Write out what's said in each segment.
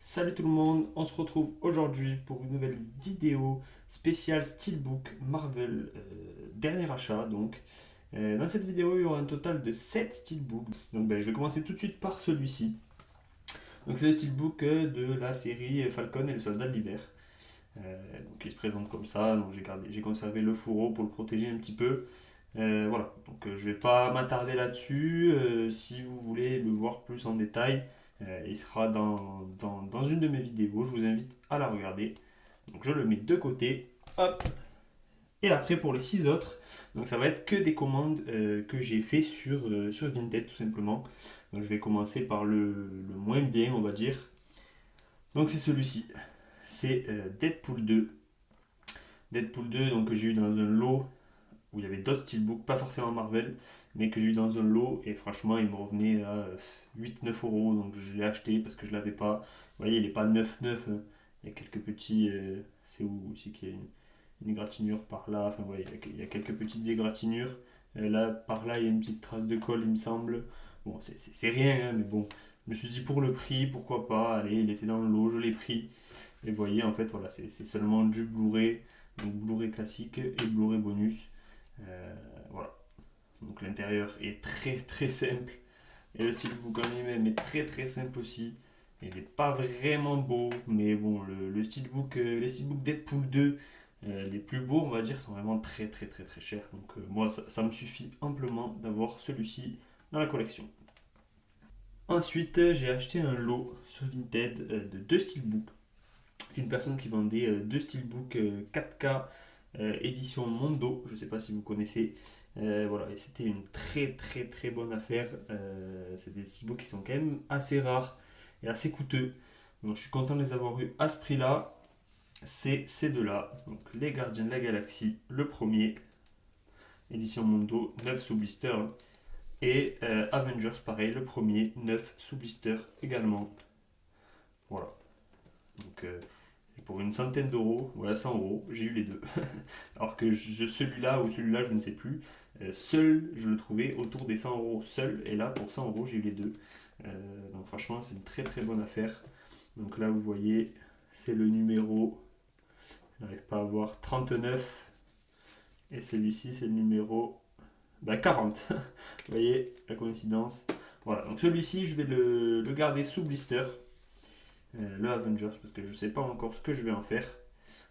Salut tout le monde, on se retrouve aujourd'hui pour une nouvelle vidéo spéciale Steelbook Marvel, dernier achat donc. Dans cette vidéo, il y aura un total de 7 Steelbooks. Donc je vais commencer tout de suite par celui-ci. Donc c'est le Steelbook de la série Falcon et le Soldat de l'hiver. Donc il se présente comme ça, donc j'ai conservé le fourreau pour le protéger un petit peu. Voilà, donc je vais pas m'attarder là-dessus. Si vous voulez le voir plus en détail, il sera dans une de mes vidéos. Je vous invite à la regarder. Donc je le mets de côté. Hop. Et après pour les 6 autres, donc ça va être que des commandes que j'ai fait sur Vinted tout simplement. Donc je vais commencer par le moins bien, on va dire. Donc c'est celui-ci. C'est Deadpool 2. Deadpool 2 donc, que j'ai eu dans un lot où il y avait d'autres steelbooks, pas forcément Marvel, mais que j'ai eu dans un lot et franchement il me revenait à 8-9 euros, donc je l'ai acheté parce que je l'avais pas. Vous voyez, il n'est pas 9,9, hein. Il y a quelques petits. C'est où aussi qu'il y a une égratignure par là, enfin ouais, il y a quelques petites égratignures. Là, par là, il y a une petite trace de colle, il me semble. Bon, c'est rien, hein, mais bon, je me suis dit pour le prix, pourquoi pas, allez, il était dans le lot, je l'ai pris. Et vous voyez, en fait, voilà, c'est seulement du Blu-ray, donc Blu-ray classique et Blu-ray bonus. Voilà. Donc l'intérieur est très très simple. Et le steelbook en lui-même est très très simple aussi. Il n'est pas vraiment beau, mais bon, le steelbook, les steelbooks Deadpool 2, les plus beaux, on va dire, sont vraiment très très très très chers. Donc moi, ça me suffit amplement d'avoir celui-ci dans la collection. Ensuite, j'ai acheté un lot sur Vinted de deux steelbooks. C'est une personne qui vendait deux steelbooks 4K édition Mondo, je ne sais pas si vous connaissez. Voilà, et c'était une très très très bonne affaire. C'est des steelbooks qui sont quand même assez rares et assez coûteux. Donc je suis content de les avoir eus à ce prix-là. C'est ces deux-là, donc les Gardiens de la Galaxie, le premier, édition Mondo, 9 sous blister, hein. Et Avengers, pareil, le premier, 9 sous blister également. Voilà. Donc pour une centaine d'euros, voilà 100 euros, j'ai eu les deux. Alors que celui-là ou celui-là, je ne sais plus, seul, je le trouvais autour des 100 euros seul, et là pour 100 euros, j'ai eu les deux. Donc franchement, c'est une très très bonne affaire. Donc là, vous voyez, c'est le numéro, je n'arrive pas à voir, 39, et celui-ci, c'est le numéro 40. Vous voyez la coïncidence. Voilà, donc celui-ci, je vais le garder sous blister, le Avengers, parce que je ne sais pas encore ce que je vais en faire.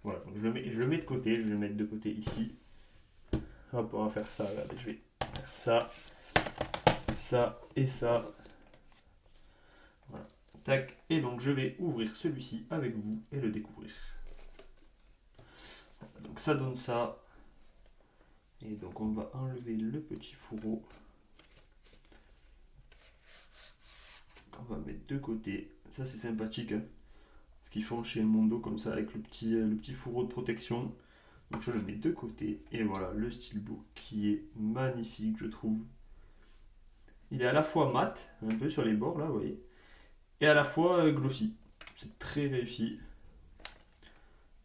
Voilà, donc je le mets de côté, je vais le mettre de côté ici. Hop, on va faire ça, regardez, je vais faire ça, ça et ça. Voilà, tac. Et donc je vais ouvrir celui-ci avec vous et le découvrir. Voilà, donc ça donne ça. Et donc on va enlever le petit fourreau. On va mettre de côté. Ça c'est sympathique, hein, ce qu'ils font chez Mondo comme ça avec le petit fourreau de protection. Donc je le mets de côté. Et voilà le steelbook qui est magnifique, je trouve. Il est à la fois mat, un peu sur les bords là, vous voyez, et à la fois glossy. C'est très réussi.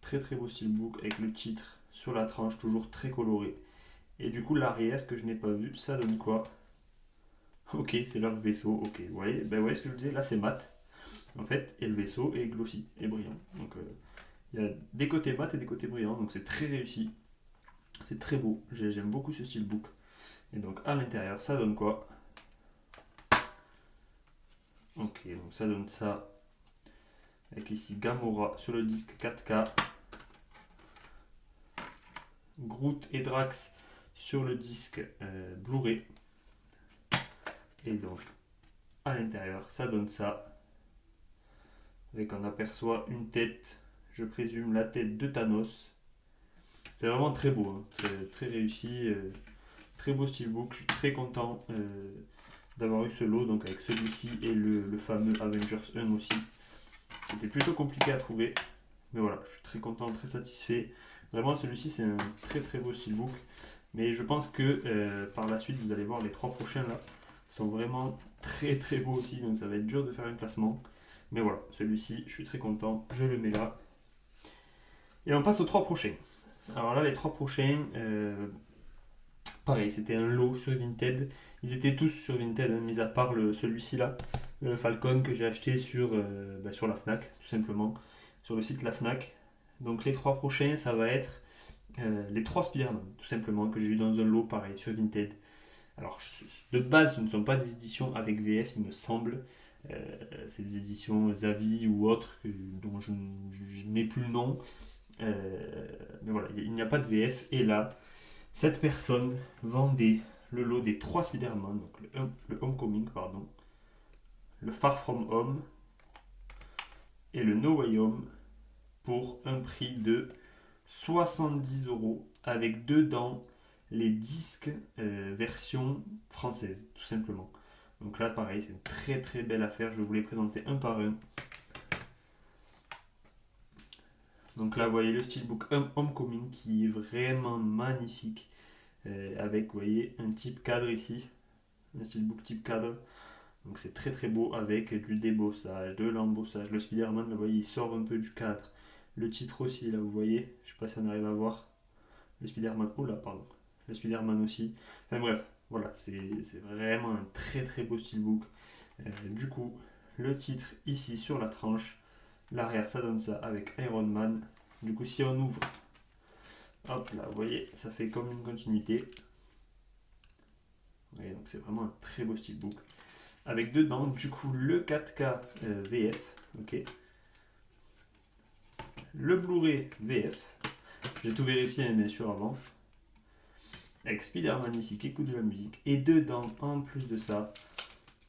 Très très beau steelbook avec le titre sur la tranche, toujours très coloré. Et du coup, l'arrière que je n'ai pas vu, ça donne quoi? Ok, c'est leur vaisseau. Ok, vous voyez, ben, vous voyez ce que je disais, là c'est mat en fait, et le vaisseau est glossy et brillant. Donc il y a des côtés mat et des côtés brillants, donc c'est très réussi. C'est très beau, j'aime beaucoup ce steelbook. Et donc à l'intérieur, ça donne quoi? Ok, donc ça donne ça. Avec ici Gamora sur le disque 4K. Groot et Drax sur le disque Blu-ray. Et donc à l'intérieur, ça donne ça. Avec on aperçoit une tête, je présume la tête de Thanos. C'est vraiment très beau, hein, très, très réussi. Très beau steelbook, je suis très content d'avoir eu ce lot, donc avec celui-ci et le fameux Avengers 1 aussi. C'était plutôt compliqué à trouver, mais voilà, je suis très content, très satisfait. Vraiment, celui-ci, c'est un très très beau steelbook. Mais je pense que par la suite, vous allez voir les trois prochains là sont vraiment très très beaux aussi, donc ça va être dur de faire un classement. Mais voilà, celui-ci, je suis très content, je le mets là. Et on passe aux trois prochains. Alors là, les trois prochains, pareil, c'était un lot sur Vinted. Ils étaient tous sur Vinted, hein, mis à part celui-ci là. le Falcon que j'ai acheté sur la Fnac, tout simplement, sur le site La Fnac. Donc les 3 prochains, ça va être les 3 Spider-Man, tout simplement, que j'ai eu dans un lot pareil sur Vinted. Alors de base, ce ne sont pas des éditions avec VF, il me semble. C'est des éditions Zavi ou autres dont je n'ai plus le nom. Mais voilà, il n'y a pas de VF. Et là, cette personne vendait le lot des 3 Spider-Man, donc le Homecoming, pardon, le Far From Home et le No Way Home pour un prix de 70 € avec dedans les disques version française, tout simplement. Donc là, pareil, c'est une très très belle affaire. Je vais vous les présenter un par un. Donc là, vous voyez le steelbook Homecoming qui est vraiment magnifique. Avec, vous voyez, un type cadre ici. Un steelbook type cadre. Donc c'est très très beau avec du débossage, de l'embossage. Le Spider-Man, là, vous voyez, il sort un peu du cadre. Le titre aussi, là, vous voyez. Je sais pas si on arrive à voir. Le Spider-Man, oh là, pardon. Le Spider-Man aussi. Enfin bref, voilà, c'est vraiment un très très beau steelbook. Du coup, le titre ici sur la tranche. L'arrière, ça donne ça avec Iron Man. Du coup, si on ouvre, hop là, vous voyez, ça fait comme une continuité. Vous voyez, donc c'est vraiment un très beau steelbook. Avec dedans, du coup, le 4K VF, ok. Le Blu-ray VF. J'ai tout vérifié, bien sûr, avant. Avec Spider-Man ici qui écoute de la musique. Et dedans, en plus de ça,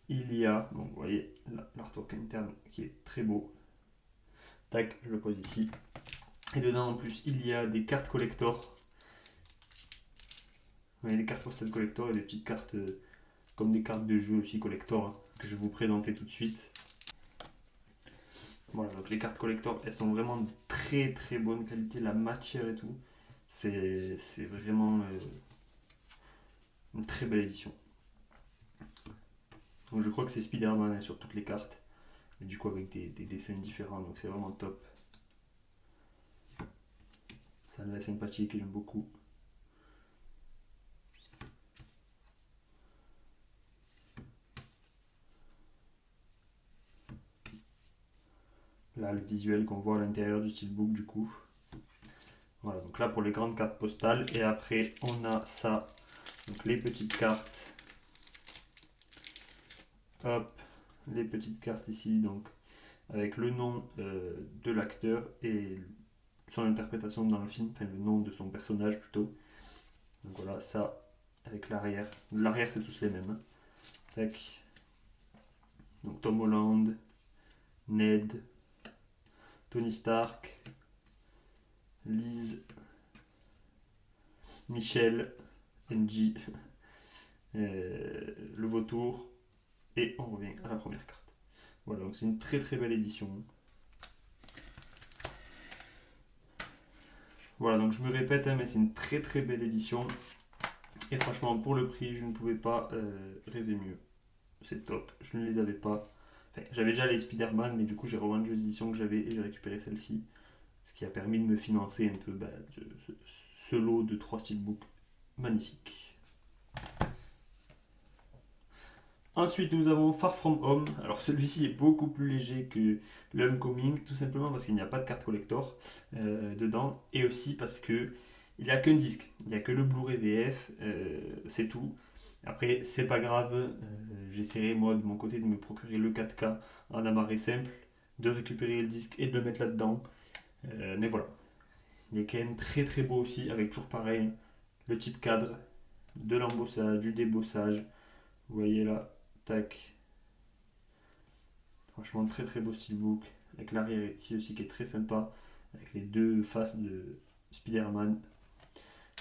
il y a, donc vous voyez, l'artwork interne qui est très beau. Tac, je le pose ici. Et dedans, en plus, il y a des cartes collector. Vous voyez, des cartes postales collector et des petites cartes comme des cartes de jeu aussi collector hein, que je vais vous présenter tout de suite. Voilà, donc les cartes collector, elles sont vraiment de très très bonne qualité, la matière et tout. C'est vraiment une très belle édition. Donc je crois que c'est Spider-Man hein, sur toutes les cartes. Et du coup avec des dessins différents, donc c'est vraiment top. C'est un dessin sympathique que j'aime beaucoup. Là le visuel qu'on voit à l'intérieur du steelbook du coup. Voilà, donc là pour les grandes cartes postales. Et après on a ça, donc les petites cartes. Hop, les petites cartes ici, donc avec le nom de l'acteur et son interprétation dans le film, enfin le nom de son personnage plutôt. Donc voilà, ça avec l'arrière. L'arrière c'est tous les mêmes. Hein. Tac. Donc Tom Holland, Ned, Tony Stark, Liz, Michel, NG, le vautour, et on revient à la première carte. Voilà, donc c'est une très très belle édition. Voilà, donc je me répète, hein, mais c'est une très très belle édition. Et franchement, pour le prix, je ne pouvais pas rêver mieux. C'est top, je ne les avais pas. Enfin, j'avais déjà les Spider-Man, mais du coup j'ai revendu les éditions que j'avais et j'ai récupéré celle-ci. Ce qui a permis de me financer un peu ce lot de 3 steelbooks magnifiques. Ensuite, nous avons Far From Home. Alors celui-ci est beaucoup plus léger que le Homecoming, tout simplement parce qu'il n'y a pas de carte collector dedans, et aussi parce que il n'y a qu'un disque, il n'y a que le Blu-ray VF, c'est tout. Après, c'est pas grave, j'essaierai moi de mon côté de me procurer le 4K en amarré simple, de récupérer le disque et de le mettre là-dedans. Mais voilà, il est quand même très très beau aussi, avec toujours pareil, le type cadre, de l'embossage, du débossage. Vous voyez là, tac. Franchement, très très beau steelbook. Avec l'arrière ici aussi qui est très sympa, avec les deux faces de Spider-Man.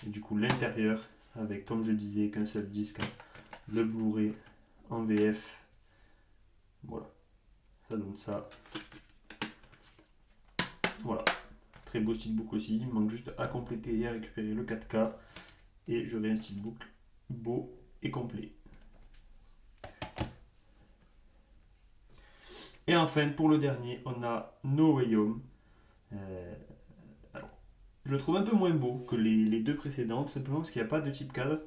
Et du coup, l'intérieur, avec comme je disais, qu'un seul disque, hein, le Blu-ray en VF. Voilà, ça donne ça. Voilà, très beau steelbook aussi. Il me manque juste à compléter et à récupérer le 4K. Et j'aurai un steelbook beau et complet. Et enfin, pour le dernier, on a No Way Home. Alors, je le trouve un peu moins beau que les deux précédents, tout simplement parce qu'il n'y a pas de type cadre.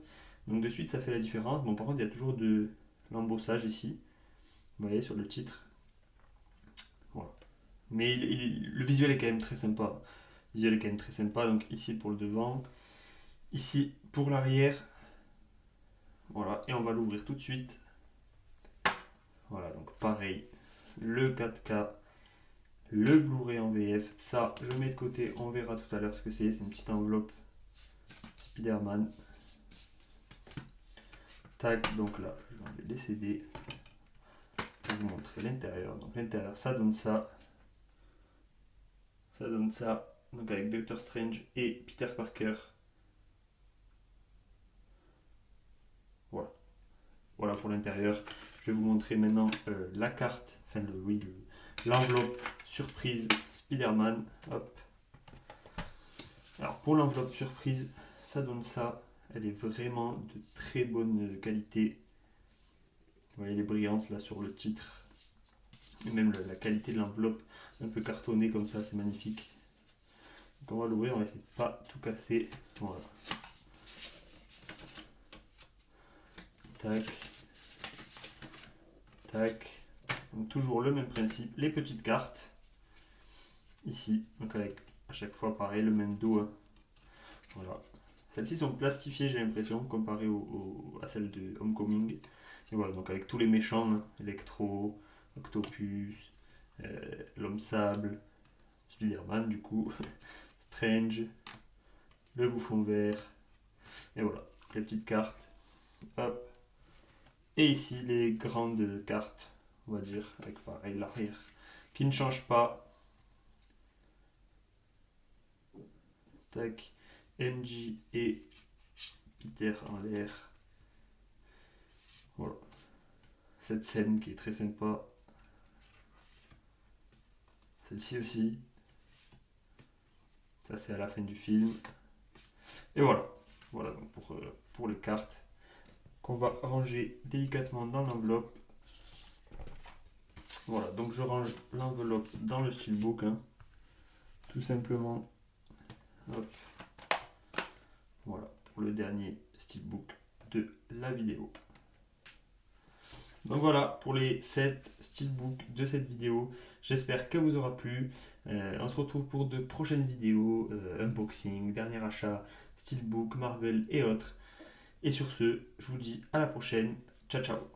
Donc de suite, ça fait la différence. Bon, par contre, il y a toujours de l'embossage ici. Vous voyez sur le titre. Voilà. Mais le visuel est quand même très sympa. Le visuel est quand même très sympa. Donc ici pour le devant, ici pour l'arrière. Voilà. Et on va l'ouvrir tout de suite. Voilà, donc pareil. Le 4K, le Blu-ray en VF. Ça, je mets de côté. On verra tout à l'heure ce que c'est. C'est une petite enveloppe Spider-Man. Tac, donc là, je vais enlever les CD. Je vais vous montrer l'intérieur. Donc l'intérieur, ça donne ça. Ça donne ça. Donc avec Doctor Strange et Peter Parker. Voilà. Voilà pour l'intérieur. Je vais vous montrer maintenant la carte. Enfin, l'enveloppe surprise Spider-Man. Hop. Alors pour l'enveloppe surprise, ça donne ça. Elle est vraiment de très bonne qualité. Vous voyez les brillances là sur le titre. Et même la qualité de l'enveloppe, un peu cartonnée comme ça, c'est magnifique. Donc on va l'ouvrir, on va essayer de pas tout casser. Voilà. Tac. Tac. Donc toujours le même principe, les petites cartes. Ici, donc avec à chaque fois pareil, le même dos. Hein. Voilà. Celles-ci sont plastifiées, j'ai l'impression, comparées à celles de Homecoming. Et voilà, donc avec tous les méchants, hein, Electro, Octopus, l'Homme Sable, Spider-Man du coup, Strange, le Bouffon Vert, et voilà, les petites cartes. Hop. Et ici les grandes cartes, on va dire, avec pareil l'arrière, qui ne change pas. Tac, MJ et Peter en l'air. Voilà. Cette scène qui est très sympa. Celle-ci aussi. Ça c'est à la fin du film. Et voilà. Voilà donc pour les cartes qu'on va ranger délicatement dans l'enveloppe. Voilà, donc je range l'enveloppe dans le steelbook. Hein. Tout simplement. Hop. Voilà, pour le dernier steelbook de la vidéo. Donc voilà pour les 7 steelbooks de cette vidéo. J'espère qu'elle vous aura plu. On se retrouve pour de prochaines vidéos, unboxing, dernier achat, steelbook, Marvel et autres. Et sur ce, je vous dis à la prochaine. Ciao ciao.